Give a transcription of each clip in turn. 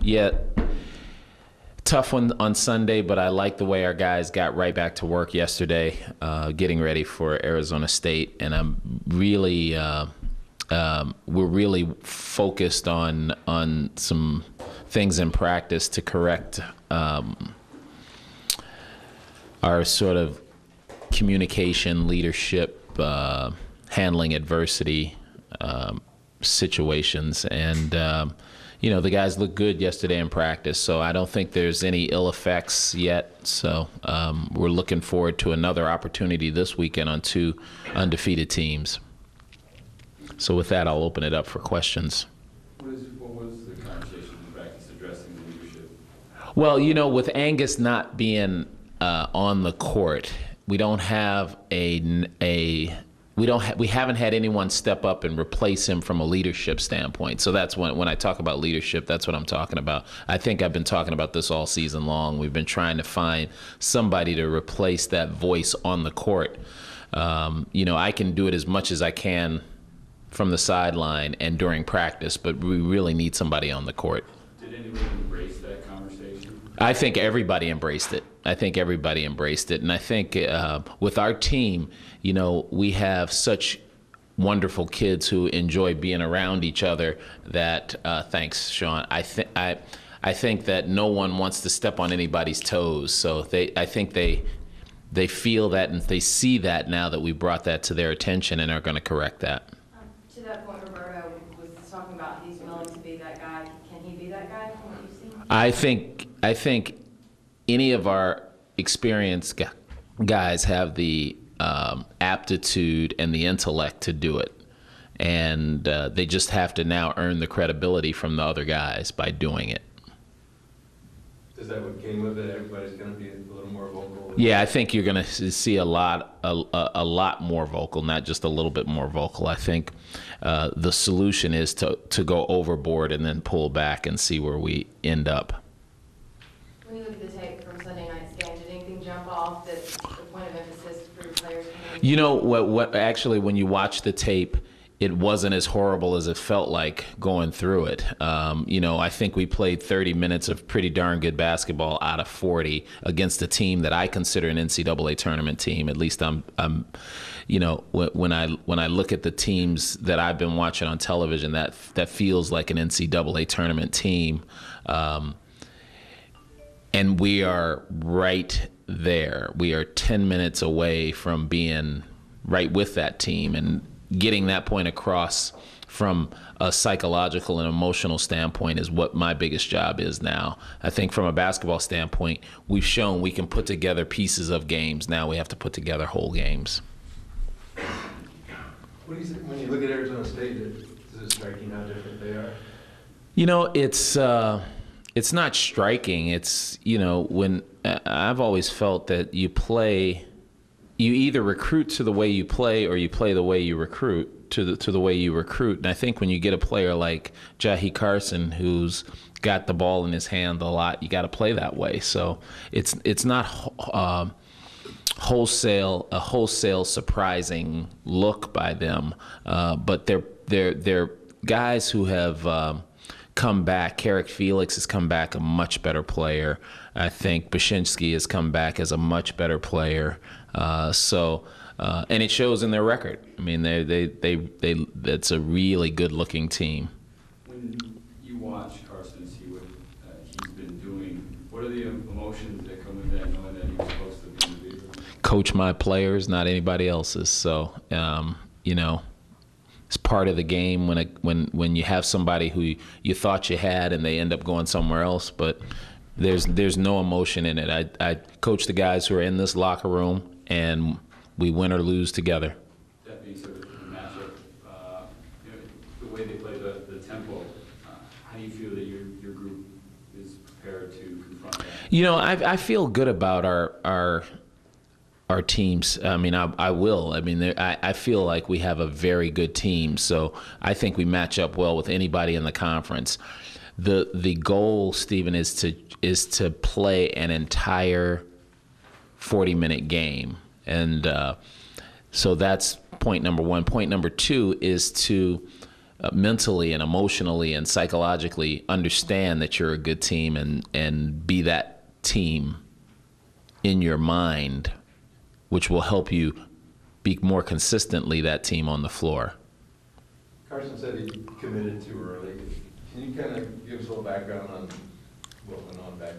Yeah, tough one on Sunday, but I like the way our guys got right back to work yesterday, getting ready for Arizona State, and we're really focused on some things in practice to correct our sort of communication, leadership, handling adversity situations, and the guys look good yesterday in practice, so I don't think there's any ill effects yet. So we're looking forward to another opportunity this weekend on two undefeated teams. So with that, I'll open it up for questions. What was the conversation in practice addressing the leadership? Well, with Angus not being on the court, we don't have we haven't had anyone step up and replace him from a leadership standpoint. So that's when I talk about leadership, that's what I'm talking about. I think I've been talking about this all season long. We've been trying to find somebody to replace that voice on the court. I can do it as much as I can from the sideline and during practice, but we really need somebody on the court. Did anyone embrace that conversation? I think everybody embraced it. And I think with our team, we have such wonderful kids who enjoy being around each other that, thanks, Sean, I think that no one wants to step on anybody's toes. So I think they feel that and they see that now that we brought that to their attention and are going to correct that. To that point, Roberto was talking about he's willing to be that guy. Can he be that guy from what you've seen? I think any of our experienced guys have the aptitude and the intellect to do it. And they just have to now earn the credibility from the other guys by doing it. Is that what came with it? Everybody's going to be a little more vocal? Yeah, I think you're going to see a lot more vocal, not just a little bit more vocal. I think the solution is to go overboard and then pull back and see where we end up. When you look at the tape from Sunday night's game, did anything jump off that's the point of emphasis for your players? What actually, when you watch the tape, it wasn't as horrible as it felt like going through it. I think we played 30 minutes of pretty darn good basketball out of 40 against a team that I consider an NCAA tournament team. At least when I look at the teams that I've been watching on television, that feels like an NCAA tournament team. And we are right there. We are 10 minutes away from being right with that team, and getting that point across from a psychological and emotional standpoint is what my biggest job is now. I think from a basketball standpoint, we've shown we can put together pieces of games. Now we have to put together whole games. What do you think when you look at Arizona State? Does it strike you how different they are? It's not striking. It's, when I've always felt that you either recruit to the way you play or you play the way you recruit to the way you recruit. And I think when you get a player like Jahii Carson, who's got the ball in his hand a lot, you got to play that way. So it's not wholesale surprising look by them, but they're guys who have come back. Carrick Felix has come back a much better player. I think Bashinsky has come back as a much better player. And it shows in their record. I mean, that's a really good-looking team. When you watch Carson and see what he's been doing, what are the emotions that come with that, knowing that he was supposed to be in the leader? Coach my players, not anybody else's. So, it's part of the game when you have somebody who you thought you had and they end up going somewhere else. But there's no emotion in it. I coach the guys who are in this locker room, and we win or lose together. That being said, the matchup, the way they play the tempo, how do you feel that your group is prepared to confront that? I feel good about our teams. I mean, I will. I mean, I feel like we have a very good team. So I think we match up well with anybody in the conference. The goal, Stephen, is to play an entire 40-minute game. And so that's point number one. Point number two is to mentally and emotionally and psychologically understand that you're a good team and be that team in your mind, which will help you be more consistently that team on the floor. Carson said he committed too early. Can you kind of give us a little background on what went on back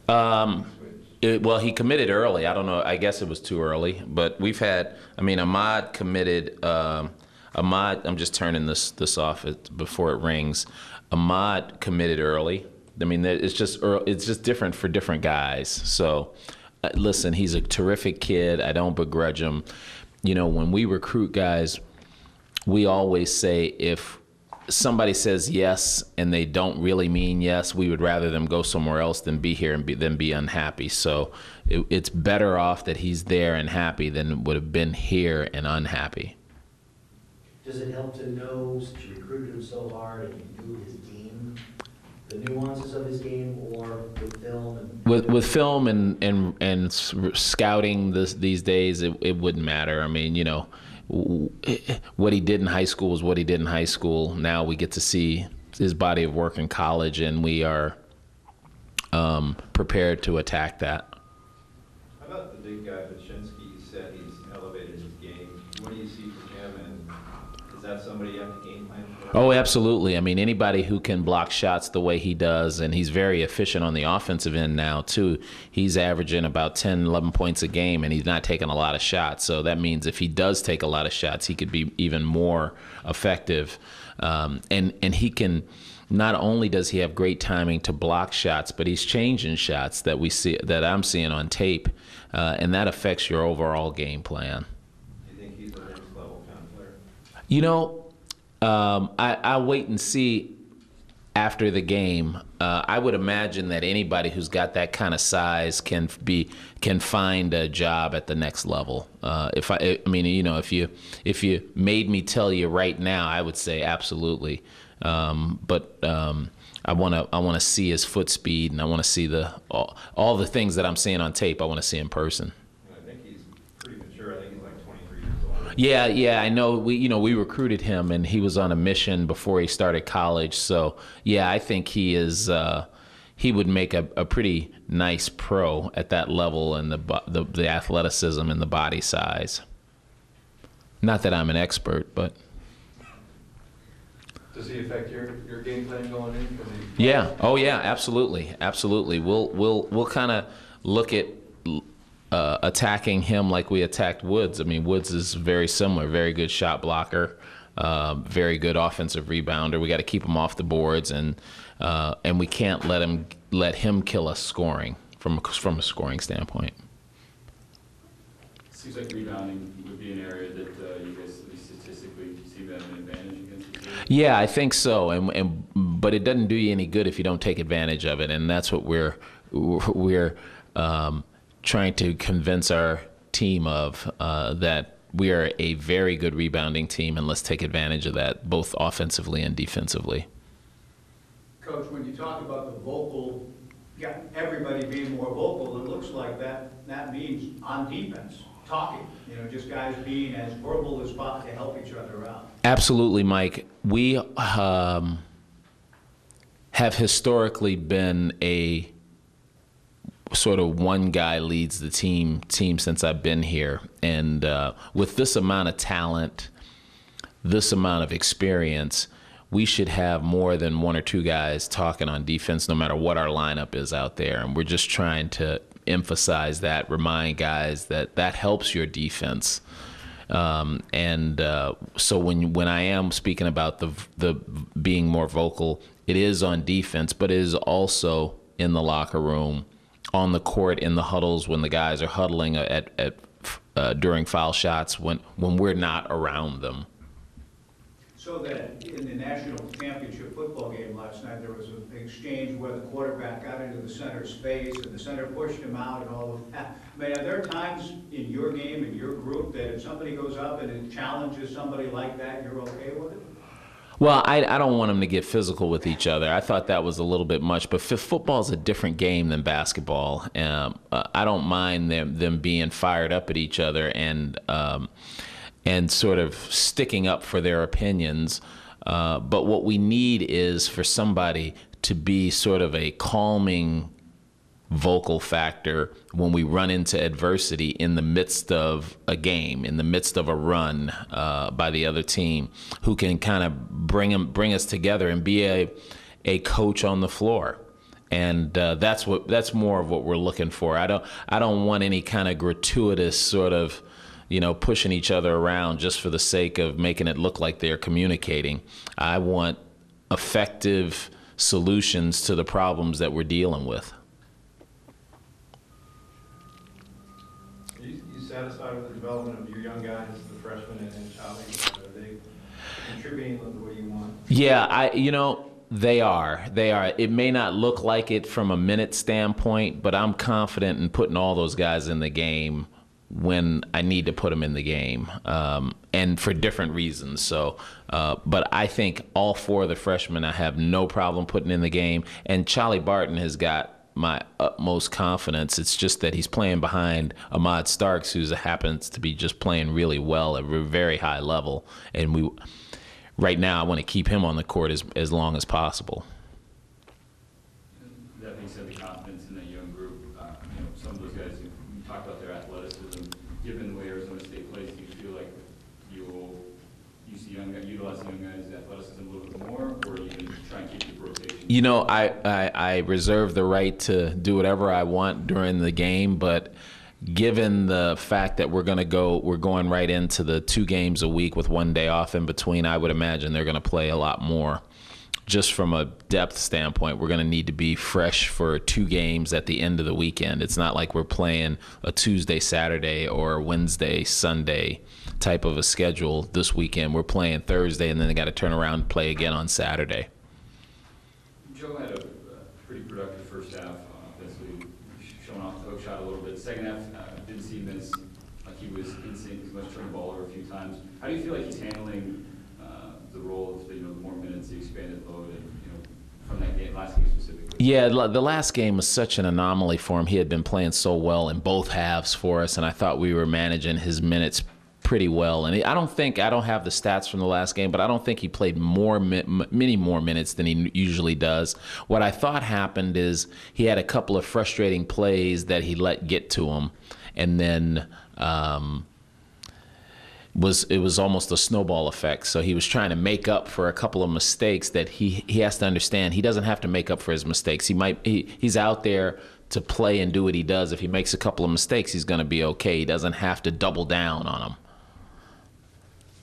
then? Well, he committed early. I don't know. I guess it was too early. But we've had, Ahmad committed, Ahmad, I'm just turning this off before it rings. Ahmad committed early. It's just different for different guys. So, listen, he's a terrific kid. I don't begrudge him. When we recruit guys, we always say if somebody says yes and they don't really mean yes, we would rather them go somewhere else than be here and be unhappy. So it's better off that he's there and happy than would have been here and unhappy. Does it help to know, since you recruited him so hard and you knew his game, the nuances of his game, or with film? With film and scouting these days, it wouldn't matter. What he did in high school was what he did in high school. Now we get to see his body of work in college, and we are prepared to attack that. How about the big guy, Baczynski? You said he's elevated his game. What do you see from him, and is that somebody you have to game plan for? Oh, absolutely. Anybody who can block shots the way he does, and he's very efficient on the offensive end now, too. He's averaging about 10, 11 points a game, and he's not taking a lot of shots. So that means if he does take a lot of shots, he could be even more effective. And he can, not only does he have great timing to block shots, but he's changing shots that I'm seeing on tape, and that affects your overall game plan. Do you think he's a next level kind of player? I'll wait and see after the game. I would imagine that anybody who's got that kind of size can find a job at the next level. If you made me tell you right now, I would say absolutely. But I want to see his foot speed, and I want to see all the things that I'm seeing on tape. I want to see in person. I think he's pretty mature. I think he's like 23 years old. Yeah, I know. We recruited him, and he was on a mission before he started college. So yeah, I think he is. He would make a pretty nice pro at that level, and the athleticism and the body size. Not that I'm an expert, but. Does he affect your game plan going in? Yeah. Oh yeah. Absolutely. We'll kind of look at attacking him like we attacked Woods. Woods is very similar. Very good shot blocker. Very good offensive rebounder. We got to keep him off the boards, and we can't let him kill us scoring from a scoring standpoint. Seems like rebounding would be an area that you guys at least statistically seem to have an advantage against each other. Yeah, I think so. But it doesn't do you any good if you don't take advantage of it, and that's what we're trying to convince our team of, that we are a very good rebounding team, and let's take advantage of that, both offensively and defensively. Coach, when you talk about the vocal, everybody being more vocal, it looks like that means on defense, talking, just guys being as verbal as possible to help each other out. Absolutely, Mike. We have historically been a sort of one guy leads the team since I've been here. And with this amount of talent, this amount of experience, we should have more than one or two guys talking on defense no matter what our lineup is out there. And we're just trying to emphasize that, remind guys that helps your defense. So when I am speaking about the being more vocal, it is on defense, but it is also in the locker room, on the court, in the huddles when the guys are huddling during foul shots when we're not around them. So that in the national championship football game last night, there was an exchange where the quarterback got into the center's face and the center pushed him out and all of that. Are there times in your game, in your group, that if somebody goes up and it challenges somebody like that, you're okay with it? Well, I don't want them to get physical with each other. I thought that was a little bit much, but football is a different game than basketball. I don't mind them being fired up at each other and sort of sticking up for their opinions. But what we need is for somebody to be sort of a calming vocal factor when we run into adversity in the midst of a game, in the midst of a run by the other team, who can kind of bring us together and be a coach on the floor. And that's more of what we're looking for. I don't want any kind of gratuitous sort of, pushing each other around just for the sake of making it look like they're communicating. I want effective solutions to the problems that we're dealing with. You satisfied with the development of your young guys, the freshmen and Jahii? Are they contributing the way you want? Yeah, they are. It may not look like it from a minute standpoint, but I'm confident in putting all those guys in the game when I need to put them in the game, and for different reasons. So, but I think all 4 of the freshmen I have no problem putting in the game, and Charlie Barton has got my utmost confidence. It's just that he's playing behind Ahmad Starks, who happens to be just playing really well at a very high level, and right now I want to keep him on the court as long as possible. That being said, the confidence in that young group, some of those guys, you talked about their athleticism. Given the way Arizona State plays, do you feel like you see utilizing young guys' athleticism a little bit more, or are you going to try and keep the rotation? I reserve the right to do whatever I want during the game, but given the fact that we're going right into the 2 games a week with 1 day off in between, I would imagine they're going to play a lot more. Just from a depth standpoint, we're going to need to be fresh for 2 games at the end of the weekend. It's not like we're playing a Tuesday, Saturday, or Wednesday, Sunday type of a schedule this weekend. We're playing Thursday, and then they got to turn around and play again on Saturday. Joe had a pretty productive first half, offensively showing off the hook shot a little bit. Second half didn't seem as like he was in sync as much, turning the ball over a few times. How do you feel like he's handling the role of the more minutes, the expanded load, and from that game, last game specifically? Yeah, the last game was such an anomaly for him. He had been playing so well in both halves for us, and I thought we were managing his minutes pretty well. And I don't have the stats from the last game, but I don't think he played many more minutes than he usually does. What I thought happened is he had a couple of frustrating plays that he let get to him, and then it was almost a snowball effect. So he was trying to make up for a couple of mistakes that he has to understand. He doesn't have to make up for his mistakes. He's out there to play and do what he does. If he makes a couple of mistakes, he's going to be okay. He doesn't have to double down on them.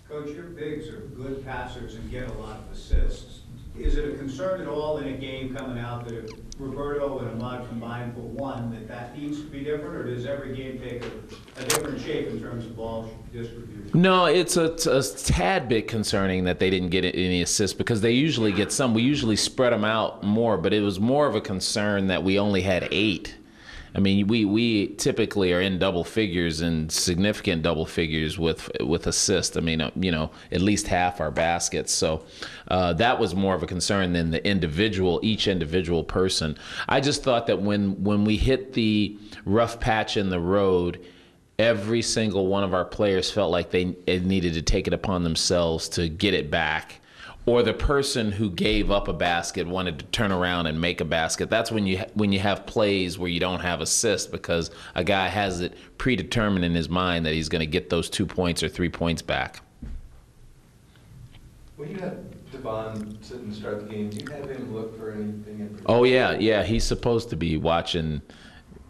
Coach, your bigs are good passers and get a lot of assists. Is it a concern at all in a game coming out that if Roberto and Ahmad combined for 1, that needs to be different, or does every game take a different shape in terms of ball distribution? No, it's a tad bit concerning that they didn't get any assists, because they usually get some. We usually spread them out more, but it was more of a concern that we only had 8. I mean, we typically are in double figures and significant double figures with assists. I mean, at least half our baskets. So that was more of a concern than each individual person. I just thought that when we hit the rough patch in the road, every single one of our players felt like they needed to take it upon themselves to get it back. Or the person who gave up a basket wanted to turn around and make a basket. That's when you have plays where you don't have assists, because a guy has it predetermined in his mind that he's going to get those 2 points or 3 points back. When you have Devon sit and start the game, do you have him look for anything in particular? Oh, yeah. He's supposed to be watching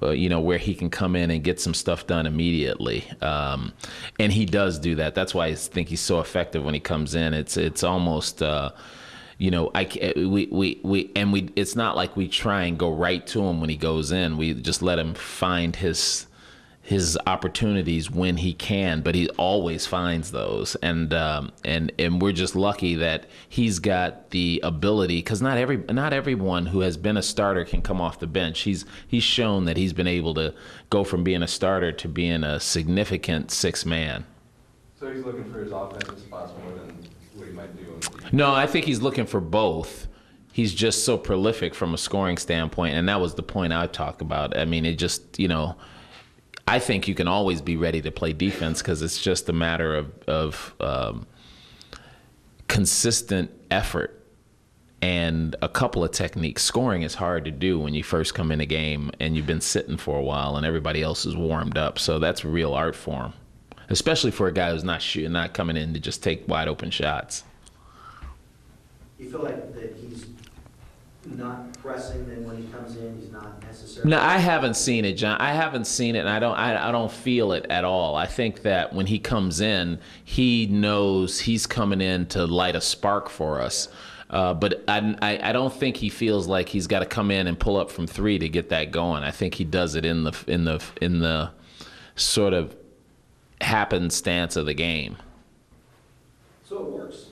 where he can come in and get some stuff done immediately. And he does do that. That's why I think he's so effective when he comes in. It's almost, it's not like we try and go right to him when he goes in. We just let him find his opportunities when he can, but he always finds those. And we're just lucky that he's got the ability, because not everyone who has been a starter can come off the bench. He's shown that he's been able to go from being a starter to being a significant 6th man. So he's looking for his offensive spots more than what he might do on the defense. No, I think he's looking for both. He's just so prolific from a scoring standpoint, and that was the point I talked about. I mean, it just, I think you can always be ready to play defense, because it's just a matter of consistent effort and a couple of techniques. Scoring is hard to do when you first come in a game and you've been sitting for a while and everybody else is warmed up. So that's a real art form, especially for a guy who's not shooting, not coming in to just take wide open shots. You feel like that he's not pressing, then when he comes in, he's not necessarily? No, I haven't seen it, John. I haven't seen it, and I don't feel it at all. I think that when he comes in, he knows he's coming in to light a spark for us. But I don't think he feels like he's got to come in and pull up from three to get that going. I think he does it in the sort of happenstance of the game. So it works.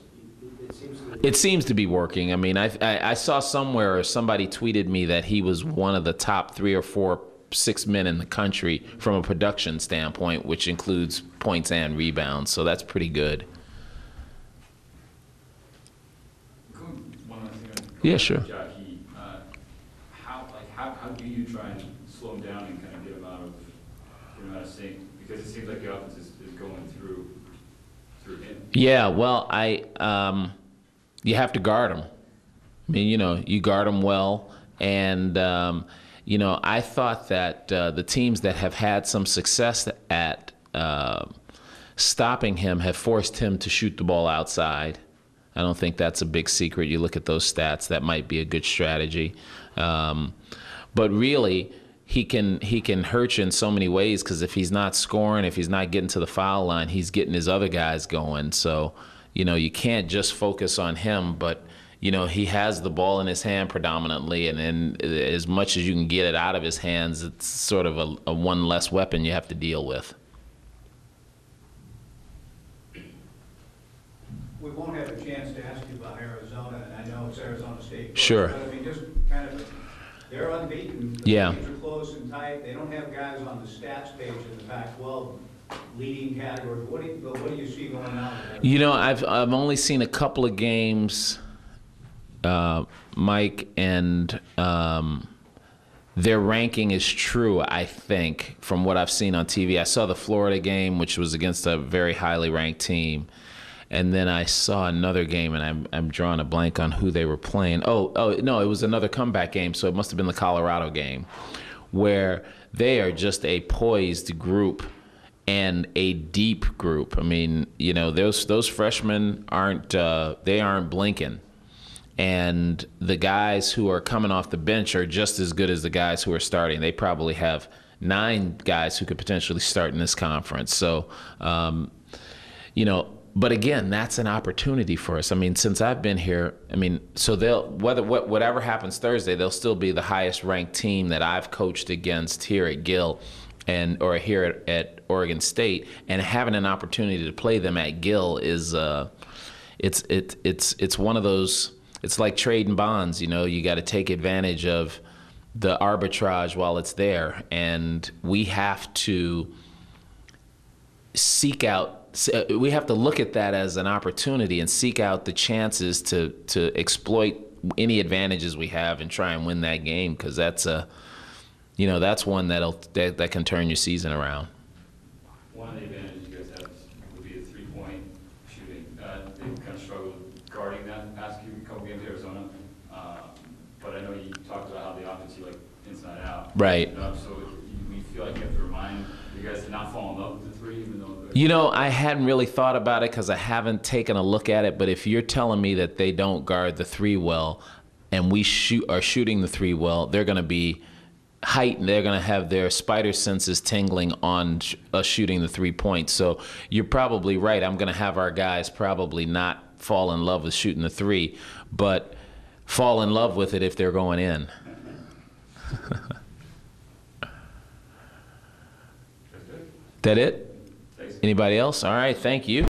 It seems to be working. I mean, I saw somewhere, or somebody tweeted me that he was one of the top 3 or 4, 6 men in the country from a production standpoint, which includes points and rebounds. So that's pretty good. One other thing. Yeah, sure. Jahii, how do you try and slow him down and kind of get him out of sync? Because it seems like the offense is going through him. Yeah, well, you have to guard him. I mean, you guard him well. And, I thought that the teams that have had some success at stopping him have forced him to shoot the ball outside. I don't think that's a big secret. You look at those stats, that might be a good strategy. But really, he can hurt you in so many ways, because if he's not scoring, if he's not getting to the foul line, he's getting his other guys going. So, you can't just focus on him, but, he has the ball in his hand predominantly, and as much as you can get it out of his hands, it's sort of a one less weapon you have to deal with. We won't have a chance to ask you about Arizona, and I know it's Arizona State. Sure. But I mean, just kind of, they're unbeaten. The Yeah. games are close and tight. They don't have guys on the stats page in the Pac-12 leading category. What do you see going on there? I've only seen a couple of games, Mike, and their ranking is true, I think, from what I've seen on TV. I saw the Florida game, which was against a very highly ranked team. And then I saw another game, and I'm drawing a blank on who they were playing. Oh, no, it was another comeback game, so it must have been the Colorado game, where they are just a poised group and a deep group. I mean, those freshmen aren't blinking. And the guys who are coming off the bench are just as good as the guys who are starting. They probably have 9 guys who could potentially start in this conference. So, but again, that's an opportunity for us. I mean, since I've been here, so whatever happens Thursday, they'll still be the highest ranked team that I've coached against here at Gill or here at Oregon State, and having an opportunity to play them at Gill is it's one of those. It's like trading bonds. You got to take advantage of the arbitrage while it's there, and we have to seek out. We have to look at that as an opportunity and seek out the chances to exploit any advantages we have and try and win that game, because that's one that can turn your season around. One of the advantages you guys have would be the three-point shooting. They've kind of struggled guarding that the past couple games at Arizona, but I know you talked about how the offense you like inside out. Right. So we feel like you have to remind you guys to not fall in love with the three, even though. I hadn't really thought about it because I haven't taken a look at it, but if you're telling me that they don't guard the three well and we are shooting the three well, they're going to be heightened. They're going to have their spider senses tingling on us shooting the 3 points. So you're probably right. I'm going to have our guys probably not fall in love with shooting the three, but fall in love with it if they're going in. That it? Anybody else? All right, thank you.